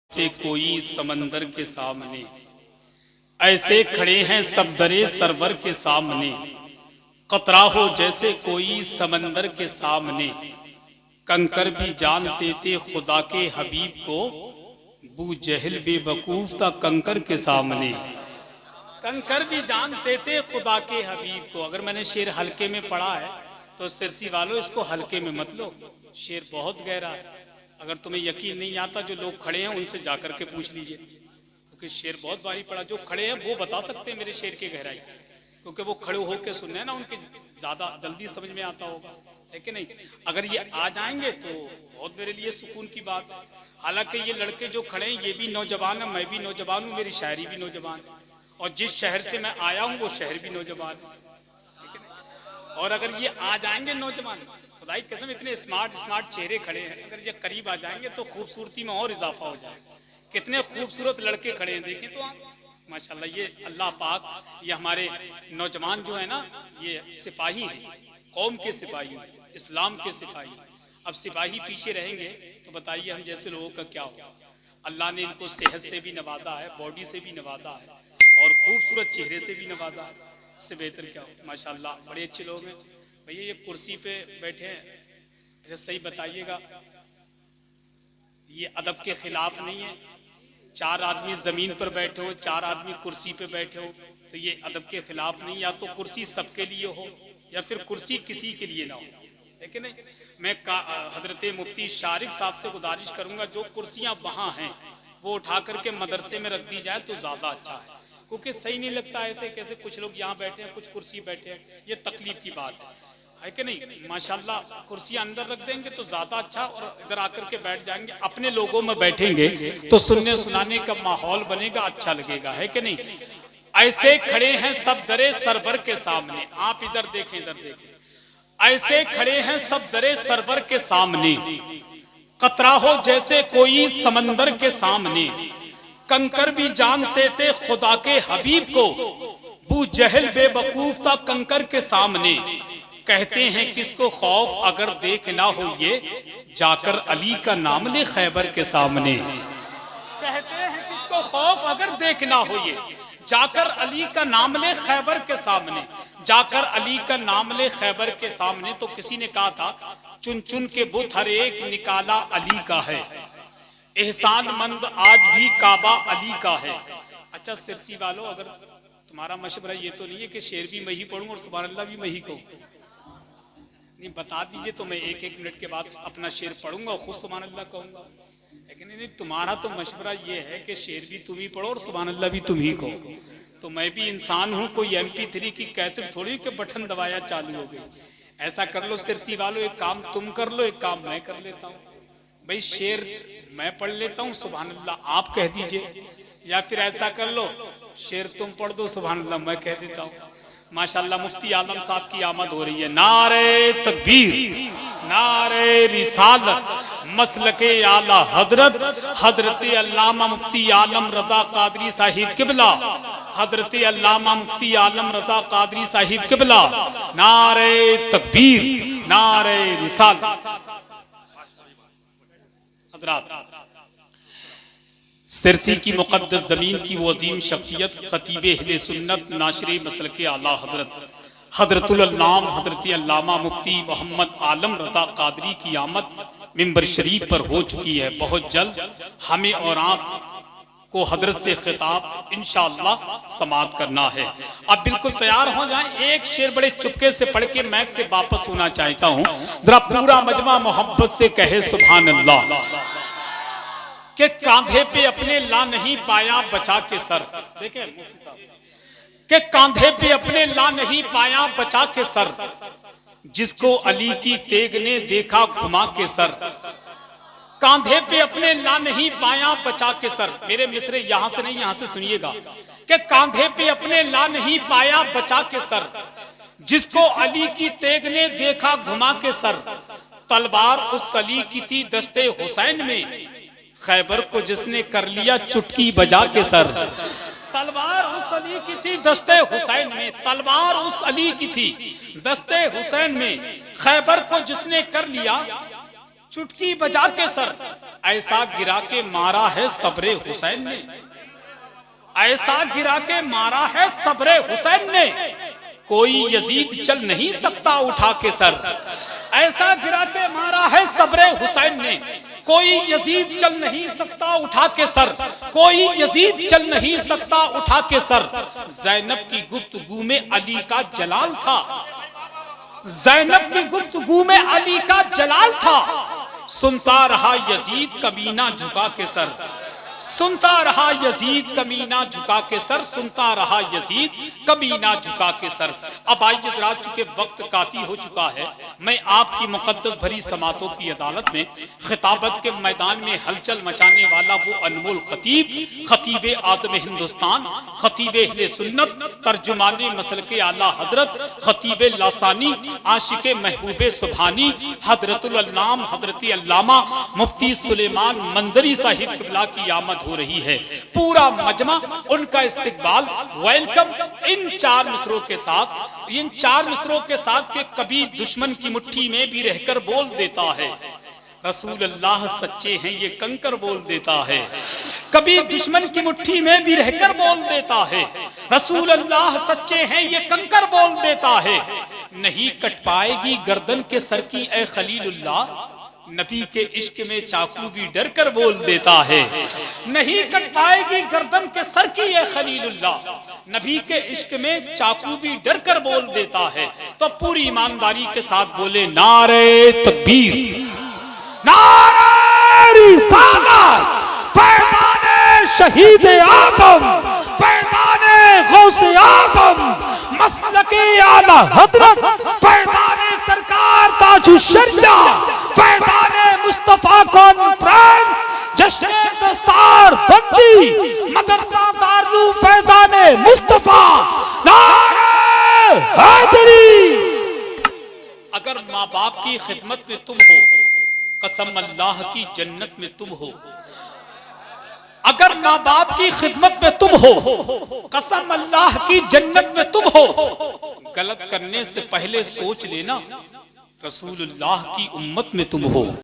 से कोई समंदर के सामने, ऐसे खड़े हैं सब दरे सरवर के सामने। कतरा हो जैसे कोई समंदर के सामने, कंकर भी जानते थे खुदा के हबीब को, बू जहल बेवकूफ था कंकर के सामने। कंकर भी जानते थे खुदा के हबीब को। अगर मैंने शेर हल्के में पढ़ा है तो सिरसी वालों इसको हल्के में मत लो, शेर बहुत गहरा है। अगर तुम्हें यकीन नहीं आता, जो लोग खड़े हैं उनसे जाकर के पूछ लीजिए, क्योंकि शेर बहुत भारी पड़ा। जो खड़े हैं वो बता सकते हैं मेरे शेर की गहराई, क्योंकि वो खड़े होकर सुनने ना, उनके ज्यादा जल्दी समझ में आता होगा, है कि नहीं। अगर ये आ जाएंगे तो बहुत मेरे लिए सुकून की बात है। हालांकि ये लड़के जो खड़े हैं ये भी नौजवान है, मैं भी नौजवान हूँ, मेरी शायरी भी नौजवान है, और जिस शहर से मैं आया हूँ वो शहर भी नौजवान है। और अगर ये आ जाएंगे नौजवान, खुदाई कसम इतने स्मार्ट चेहरे खड़े हैं, अगर ये करीब आ जाएंगे तो खूबसूरती में और इजाफा हो जाएगा। कितने खूबसूरत लड़के खड़े हैं, देखें तो आप माशाल्लाह। ये अल्लाह पाक, ये हमारे नौजवान जो है ना, ये सिपाही हैं, कौम के सिपाही, इस्लाम के सिपाही। अब सिपाही पीछे रहेंगे तो बताइए हम जैसे लोगों का क्या होगा। अल्लाह ने इनको सेहत से भी नवाजा है, बॉडी से भी नवाजा है, और खूबसूरत चेहरे से भी नवाजा है। इससे बेहतर क्या हो माशाल्लाह। बड़े अच्छे लोग हैं भैया। ये कुर्सी पे बैठे हैं, अच्छा सही बताइएगा, ये अदब के खिलाफ नहीं है। चार आदमी जमीन पर बैठे हो, चार आदमी कुर्सी पे बैठे हो, तो ये अदब के खिलाफ नहीं। या तो कुर्सी सबके लिए हो या फिर कुर्सी किसी के लिए ना हो, है कि नहीं। मैं हजरत मुफ्ती शारिक साहब से गुजारिश करूंगा, जो कुर्सियां वहां हैं वो उठा करके मदरसे में रख दी जाए तो ज्यादा अच्छा है, क्योंकि सही नहीं लगता ऐसे कैसे कुछ लोग यहाँ बैठे हैं, कुछ कुर्सी बैठे हैं, ये तकलीफ की बात है कि नहीं। माशाल्लाह कुर्सियां अंदर रख देंगे तो ज्यादा अच्छा, और इधर आकर के बैठ जाएंगे, अपने लोगों में बैठेंगे तो सुनने सुनाने का माहौल बनेगा, अच्छा लगेगा, है कि नहीं। ऐसे खड़े हैं सब दरे सरवर के सामने, आप इधर देखें इधर देखें, ऐसे खड़े हैं सब दरे सरवर के सामने। कतरा हो जैसे कोई समंदर के सामने, कंकर भी जानते थे खुदा के हबीब को, बू जहल बेवकूफ था कंकर के सामने। कहते हैं किसको खौफ अगर देख ना हो ये, जाकर अली का नाम ले खैबर के सामने। कहते हैं किसको खौफ अगर देख ना हो ये, जाकर अली का नाम ले खैबर के सामने। जाकर अली का नाम ले खैबर के सामने। तो किसी ने कहा था, चुन चुन के बुत हर एक निकाला अली का है, एहसान मंद आज भी काबा अली का है। अच्छा सिरसी वालों, अगर तुम्हारा मशवरा ये तो नहीं है कि शेर भी मैं ही पढ़ूं और सुभान अल्लाह भी मैं ही कहूं, नहीं बता दीजिए तो मैं एक एक मिनट के बाद अपना शेर पढ़ूंगा और खुद सुभान अल्लाह कहूंगा। लेकिन नहीं, तुम्हारा तो मशवरा ये है कि शेर भी तुम ही पढ़ो और सुभान अल्लाह भी तुम ही कहो। तो मैं भी इंसान हूं, कोई MP3 की कैसेट थोड़ी के बटन दबाया चालू हो गई। ऐसा कर लो सिरसी वालों, एक काम तुम कर लो, एक काम मैं कर लेता हूँ। भाई शेर मैं पढ़ लेता हूँ, सुभान अल्लाह आप कह दीजिए, या फिर ऐसा कर लो शेर तुम पढ़ दो, सुभान अल्लाह मैं कह देता हूँ। माशाल्लाह मुफ्ती आलम साहब की आमद हो रही है। नारे तकबीर, नारे रिसालत, मसलके आला हजरत, हजरत अल्लामा मुफ्ती आलम रजा कादरी साहिब किबला, हजरत अल्लामा मुफ्ती आलम रजा कादरी साहिब किबला। नारे तकबीर, नारे रिसालत। सिरसी की मुक़द्दस ज़मीन की वो अजीम शख्सियत, खतीब अहले सुन्नत, नाशरे मसलके आला हजरत, हजरतुल अल्लाम हजरत अल्लामा मुफ्ती मोहम्मद आलम रज़ा कादरी की आमद मिंबर शरीफ पर हो चुकी है। बहुत जल्द हमें और आप को हजरत से खिताब इंशाअल्लाह समाअत करना है। अब बिल्कुल तैयार हो जाएं। एक शेर बड़े चुपके से पढ़ के मैक से वापस होना चाहता हूँ, जरा पूरा मजमा मोहब्बत से कहे सुभान अल्लाह। के कांधे पे अपने ला नहीं पाया बचा के सर, देखें के कांधे पे अपने ला नहीं पाया बचा के सर, जिसको अली की तेग ने देखा घुमा के सर। कांधे पे अपने ला नहीं पाया बचा के सर। मेरे मिसरे यहां से नहीं, यहां से सुनिएगा, कि कांधे पे अपने ला नहीं पाया बचा के सर, जिसको अली की तेग ने देखा घुमा के सर। तलवार उस अली की थी दस्ते हुसैन में, खैबर को जिसने कर लिया चुटकी बजा के सर। तलवार उस अली की थी दस्ते हुसैन में, तलवार उस अली की थी दस्ते हुसैन में, खैबर को जिसने कर लिया चुटकी बजा के सर ऐसा गिरा के मारा है सब्रे हुसैन ने, ऐसा गिरा के मारा है सब्रे हुसैन ने, कोई यजीद चल नहीं सकता उठा के सर। ऐसा गिरा के मारा है सब्रे हुसैन ने, कोई यजीद चल नहीं सकता उठा के सर, कोई यजीद चल नहीं सकता उठा के सर। ज़ैनब की गुफ्तगू में अली का जलाल था, ज़ैनब की गुफ्तगू में अली का जलाल था। सुनता रहा यजीद कभी ना झुका के सर, सुनता रहा यजीद कभी ना झुका के सर, सुनता रहा यजीद कभी ना झुका के सर। अब आइए जरा, चूंकि वक्त काफी हो चुका है, मैं आपकी मुकद्दस भरी समातों की अदालत में खिताबत के मैदान में हलचल मचाने वाला वो अनमोल खतीब, खतीब आदम हिंदुस्तान, खतीब अहले सुन्नत, तर्जुमाने मसलके आला हजरत, खतीब लासानी, आशिक महबूब सुभानी, हजरतुल अल्लाम हजरत अल्लामा मुफ्ती सुलेमान मंदरी साहिब क़िबला की आमद हो रही है। पूरा मजमा उनका इस्तिकबाल, वेलकम इन चार मिसरों के साथ, इन चार मिसरों के साथ के कभी दुश्मन की मुट्ठी में भी रहकर बोल देता है, रसूल अल्लाह सच्चे हैं ये कंकर बोल देता है। कभी दुश्मन की मुट्ठी में भी रहकर बोल देता है, रसूल अल्लाह सच्चे हैं ये कंकर बोल देता है। नहीं कट पाएगी गर्दन के सर की ए खलीलुल्लाह, नबी के इश्क में चाकू भी डर कर बोल देता है। नहीं कट पाएगी गर्दन के सर की ये खलीलुल्लाह, नबी के इश्क में चाकू भी डर कर बोल देता है। तो पूरी ईमानदारी के साथ बोले नारे तकबीर, नारे रिसालत, फैज़ाने शहीद आदम, फैज़ाने गौसे आदम, मसलके आला हजरत, फैज़ाने सरकार ताजुश शरिया, फैज़ाने मुस्तफा कॉन्फ्रेंस, जश्न दस्तार बंदी, मदरसा दारुल फैज़ाने मुस्तफा, नारे हैदरी। अगर माँ बाप की खिदमत में तुम हो, कसम अल्लाह की जन्नत में तुम हो। अगर माँ बाप की खिदमत में तुम हो, कसम अल्लाह की जन्नत में तुम हो। गलत करने से पहले सोच लेना, रसूलुल्लाह की उम्मत में तुम हो।